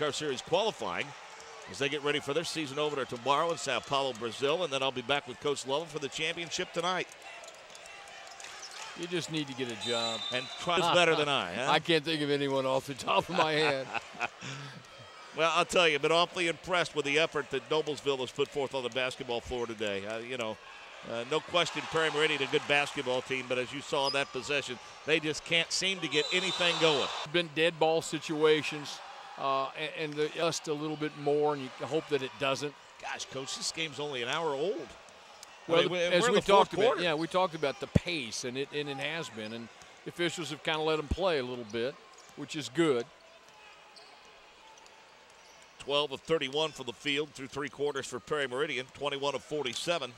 Our series qualifying as they get ready for their season opener tomorrow in Sao Paulo, Brazil, and then I'll be back with Coach Lovell for the championship tonight. You just need to get a job. And tries better than I. Huh? I can't think of anyone off the top of my head. Well, I'll tell you, I've been awfully impressed with the effort that Noblesville has put forth on the basketball floor today. No question, Perry Meridian, a good basketball team, but as you saw in that possession, they just can't seem to get anything going. Been dead ball situations, and just a little bit more, and you hope that it doesn't. Gosh, Coach, this game's only an hour old. Well, as we talked about, we talked about the pace, and it has been, and the officials have kind of let them play a little bit, which is good. 12 of 31 from the field through three quarters for Perry Meridian, 21 of 47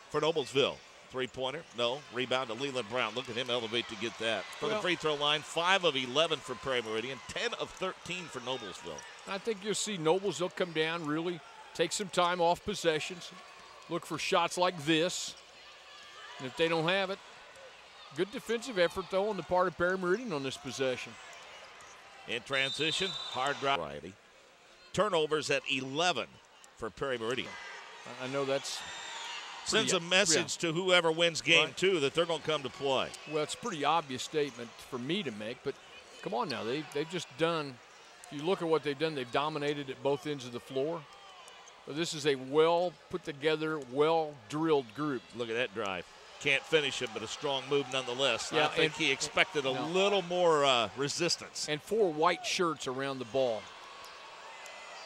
for Noblesville. Three-pointer, no. Rebound to Leland Brown. Look at him elevate to get that. From the free throw line, 5 of 11 for Perry Meridian, 10 of 13 for Noblesville. I think you'll see Noblesville come down, really take some time off possessions, look for shots like this, and if they don't have it, good defensive effort, though, on the part of Perry Meridian on this possession. In transition, hard drive. Turnovers at 11 for Perry Meridian. I know that's sends a message to whoever wins game two that they're going to come to play. Well, it's a pretty obvious statement for me to make, but come on now. They've just done, if you look at what they've done, they've dominated at both ends of the floor. But this is a well-put-together, well-drilled group. Look at that drive. Can't finish it, but a strong move nonetheless. Yeah, I think he expected a little more resistance. And 4 white shirts around the ball.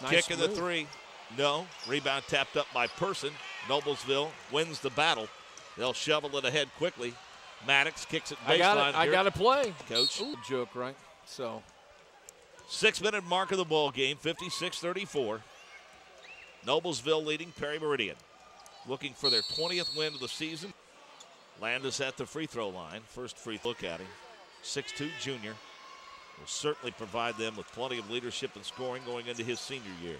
Nice Kick of the three. No. Rebound tapped up by Person. Noblesville wins the battle. They'll shovel it ahead quickly. Maddox kicks it baseline. I got to play. Coach. Ooh, joke, right? So. 6-minute mark of the ball game, 56-34. Noblesville leading Perry Meridian. Looking for their 20th win of the season. Landis at the free throw line. First free look at him. 6'2" junior. Will certainly provide them with plenty of leadership and scoring going into his senior year.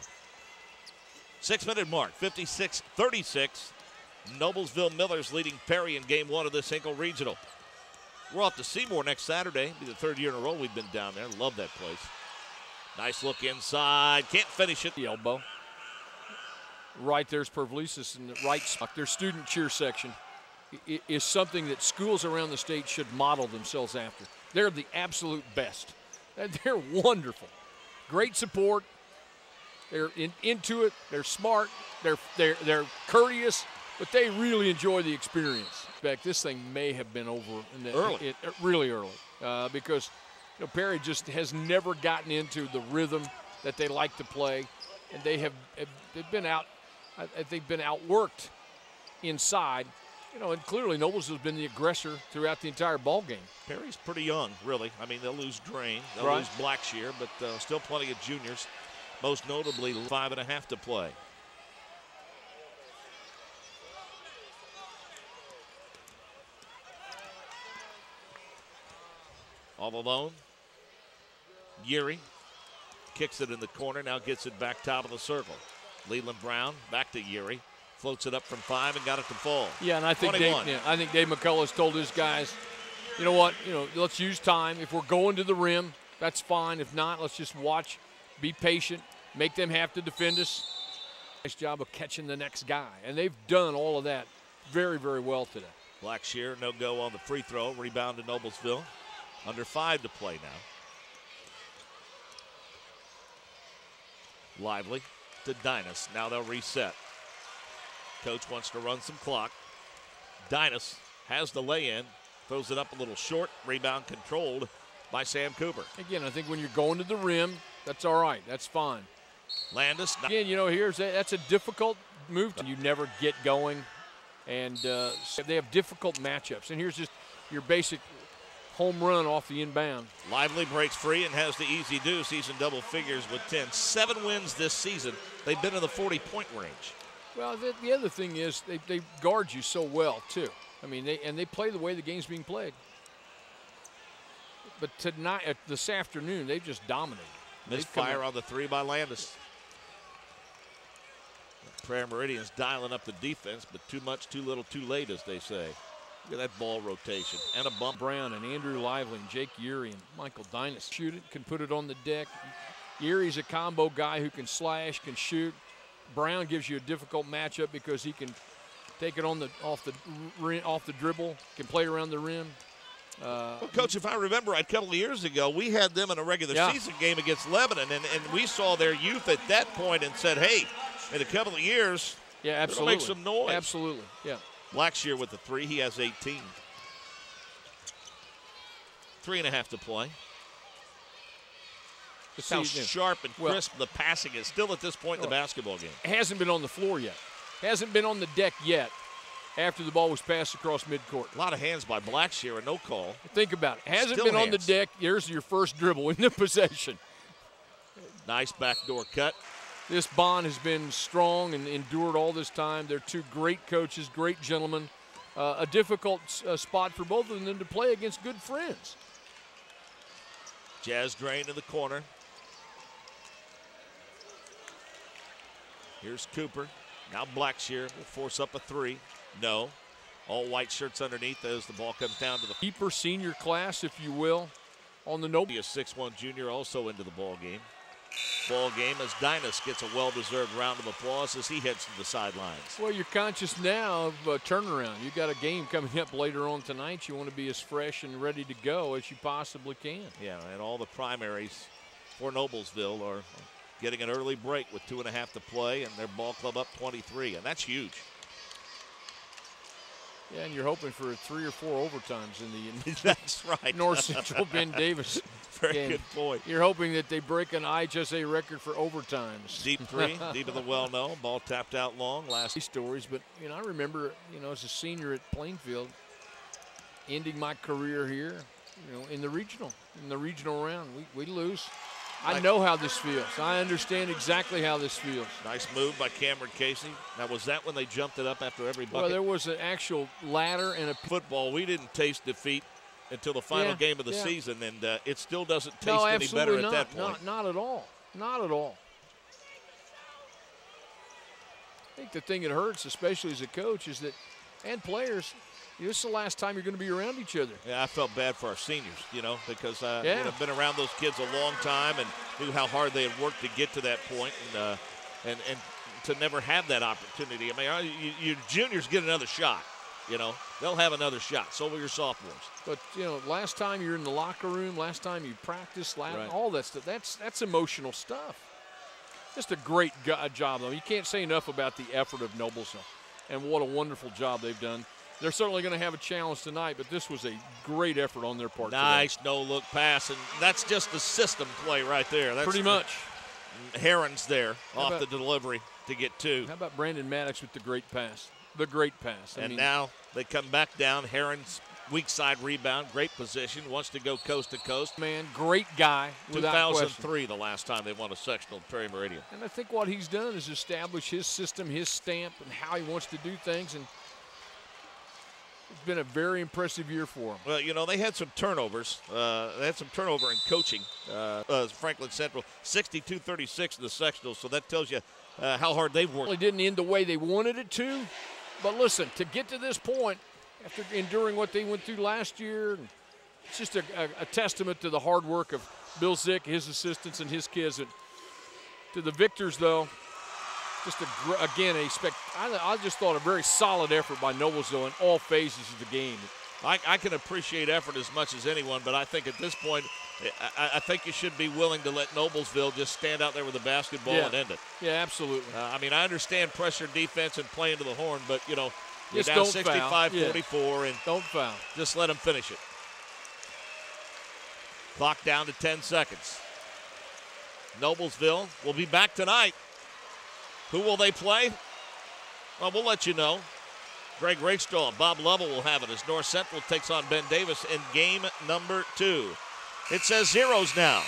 6-minute mark, 56-36. Noblesville Millers leading Perry in game one of this Hinkle Regional. We're off to Seymour next Saturday. It'll be the third year in a row we've been down there. Love that place. Nice look inside. Can't finish it. The elbow. Right there's Pervlisis in the right spot. Their student cheer section is something that schools around the state should model themselves after. They're the absolute best. They're wonderful. Great support. They're into it. They're smart. They're courteous, but they really enjoy the experience. In fact, this thing may have been over really early because Perry just has never gotten into the rhythm that they like to play, and they've been outworked inside. And clearly Nobles has been the aggressor throughout the entire ball game. Perry's pretty young, really. I mean, they'll lose Drain, they'll lose Blackshear, but still plenty of juniors. Most notably, 5.5 to play. All alone. Yuri kicks it in the corner, now gets it back top of the circle. Leland Brown back to Yuri. Floats it up from 5 and got it to fall. Yeah, and I think Dave McCullough has told his guys, you know what, let's use time. If we're going to the rim, that's fine. If not, let's just watch, be patient, make them have to defend us. Nice job of catching the next guy. And they've done all of that very, very well today. Blackshear, no go on the free throw. Rebound to Noblesville. Under 5 to play now. Lively to Dinas. Now they'll reset. Coach wants to run some clock. Dinas has the lay-in. Throws it up a little short. Rebound controlled by Sam Cooper. Again, I think when you're going to the rim, that's all right. That's fine. Landis. Again, that's a difficult move. You never get going. And they have difficult matchups. And here's just your basic home run off the inbound. Lively breaks free and has the easy deuce. He's in double figures with 10. 7 wins this season. They've been in the 40-point range. Well, the other thing is they guard you so well, too. I mean, they play the way the game's being played. But tonight, this afternoon, they've just dominated. Misfire on the 3 by Landis. Perry Meridian's dialing up the defense, but too much, too little, too late, as they say. Look at that ball rotation and a bump. Brown and Andrew Lively and Jake Uri and Michael Dinas shoot it, can put it on the deck. Erie's a combo guy who can slash, can shoot. Brown gives you a difficult matchup because he can take it off the dribble, can play around the rim. Well, Coach, if I remember right, a couple of years ago, we had them in a regular season game against Lebanon, and we saw their youth at that point and said, hey, in a couple of years, it'll make some noise. Absolutely, yeah. Blackshear with the 3. He has 18. 3.5 to play. Just how sharp and crisp the passing is still at this point in the basketball game. Hasn't been on the floor yet. Hasn't been on the deck yet after the ball was passed across midcourt. A lot of hands by Blackshear and no call. Think about it. Hasn't been on the deck. Here's your first dribble in the possession. Nice backdoor cut. This bond has been strong and endured all this time. They're two great coaches, great gentlemen. A difficult spot for both of them to play against good friends. Jazz Drain in the corner. Here's Cooper. Now Blackshear will force up a 3. No. All white shirts underneath as the ball comes down to the deeper senior class, if you will, on the Noble. A 6'1" junior also into the ball game. Ball game as Dynas gets a well-deserved round of applause as he heads to the sidelines. Well, you're conscious now of a turnaround. You got a game coming up later on tonight. You want to be as fresh and ready to go as you possibly can. Yeah, and all the primaries for Noblesville are getting an early break with 2.5 to play, and their ball club up 23, and that's huge. Yeah, and you're hoping for 3 or 4 overtimes in the that's right. North Central Ben Davis. Very good point. You're hoping that they break an IHSA record for overtimes. Deep 3, deep of the well, no. Ball tapped out long. Last stories, but I remember, as a senior at Plainfield, ending my career here, in the regional round, we lose. I know how this feels. I understand exactly how this feels. Nice move by Cameron Casey. Now, was that when they jumped it up after every bucket? Well, there was an actual ladder and a football. We didn't taste defeat until the final game of the season, and it still doesn't taste any better at that point. Not at all. Not at all. I think the thing that hurts, especially as a coach, is that, and players, this is the last time you're going to be around each other. Yeah, I felt bad for our seniors, because I've been around those kids a long time and knew how hard they had worked to get to that point, and to never have that opportunity. I mean, your juniors get another shot. They'll have another shot. So will your sophomores. But, last time you're in the locker room, last time you practiced, all that stuff, that's emotional stuff. Just a great job, though. You can't say enough about the effort of Noblesville and what a wonderful job they've done. They're certainly going to have a challenge tonight, but this was a great effort on their part. Nice no-look pass, and that's just the system play right there. That's pretty much. Heron's there off the delivery to get 2. How about Brandon Maddox with the great pass? The great pass. And now they come back down. Heron's weak side rebound, great position, wants to go coast to coast. Man, great guy. 2003, the last time they won a sectional at Perry Meridian. And I think what he's done is establish his system, his stamp, and how he wants to do things. And it's been a very impressive year for him. Well, they had some turnovers. They had some turnover in coaching. Franklin Central, 62-36 in the sectional, so that tells you how hard they've worked. It didn't end the way they wanted it to, but listen, to get to this point, after enduring what they went through last year, it's just a testament to the hard work of Bill Zick, his assistants, and his kids. And to the victors, though, just I just thought a very solid effort by Noblesville in all phases of the game. I can appreciate effort as much as anyone, but I think at this point, I think you should be willing to let Noblesville just stand out there with the basketball and end it. Yeah, absolutely. I understand pressure defense and playing to the horn, but, you're just down 65-44, and don't foul. Just let them finish it. Clock down to 10 seconds. Noblesville will be back tonight. Who will they play? Well, we'll let you know. Greg Rakestraw and Bob Lovell will have it as North Central takes on Ben Davis in game number 2. It says zeros now.